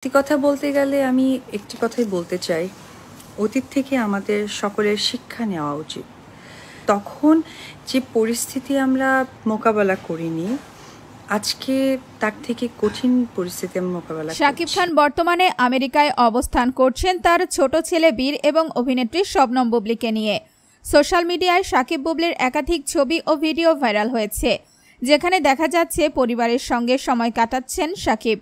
সত্যি কথা বলতে গেলে আমি একটি কথাই বলতে চাই, অতীত থেকে আমাদের সকলের শিক্ষা নেওয়া উচিত। তখন যে পরিস্থিতি আমরা মোকাবেলা করিনি, আজকে তার থেকে কঠিন পরিস্থিতি আমরা মোকাবেলা করছি। শাকিব খান বর্তমানে আমেরিকায় অবস্থান করছেন তার ছোট ছেলে বীর এবং অভিনেত্রী শবনম বুবলীকে নিয়ে। সোশ্যাল মিডিয়ায় শাকিব বুবলীর একাধিক ছবি ও ভিডিও ভাইরাল হয়েছে, যেখানে দেখা যাচ্ছে পরিবারের সঙ্গে সময় কাটাচ্ছেন শাকিব।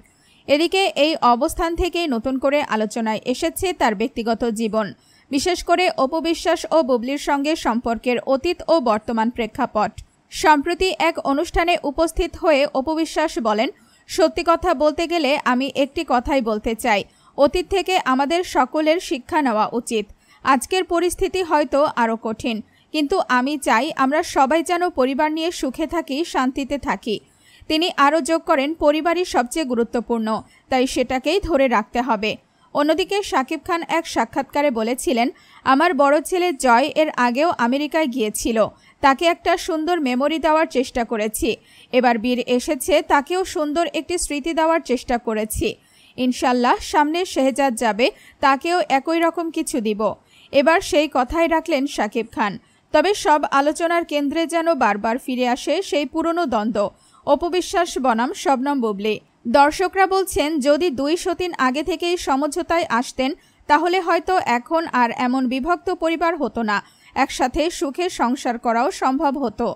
এদিকে এই অবস্থান থেকেই নতুন করে আলোচনায় এসেছে তার ব্যক্তিগত জীবন, বিশেষ করে অপু বিশ্বাস ও বুবলীর সঙ্গে সম্পর্কের অতীত ও বর্তমান প্রেক্ষাপট। সম্প্রতি এক অনুষ্ঠানে উপস্থিত হয়ে অপু বিশ্বাস বলেন, সত্যি কথা বলতে গেলে আমি একটি কথাই বলতে চাই, অতীত থেকে আমাদের সকলের শিক্ষা নেওয়া উচিত। আজকের পরিস্থিতি হয়তো আরও কঠিন, কিন্তু আমি চাই আমরা সবাই যেন পরিবার নিয়ে সুখে থাকি, শান্তিতে থাকি। তিনি আরও যোগ করেন, পরিবারই সবচেয়ে গুরুত্বপূর্ণ, তাই সেটাকেই ধরে রাখতে হবে। অন্যদিকে শাকিব খান এক সাক্ষাৎকারে বলেছিলেন, আমার বড় ছেলে জয় এর আগেও আমেরিকায় গিয়েছিল, তাকে একটা সুন্দর মেমোরি দেওয়ার চেষ্টা করেছি। এবার বীর এসেছে, তাকেও সুন্দর একটি স্মৃতি দেওয়ার চেষ্টা করেছি। ইনশাল্লাহ সামনে শেহজাদ যাবে, তাকেও একই রকম কিছু দিব। এবার সেই কথাই রাখলেন শাকিব খান। তবে সব আলোচনার কেন্দ্রে যেন বারবার ফিরে আসে সেই পুরনো দ্বন্দ্ব, অপু বিশ্বাস বনাম শবনম বুবলী। দর্শকরা বলছেন, যদি দুই সতীন আগে থেকেই সমঝোতায় আসতেন, তাহলে হয়তো এখন আর এমন বিভক্ত পরিবার হতো না, একসাথে সুখে সংসার করাও সম্ভব হতো।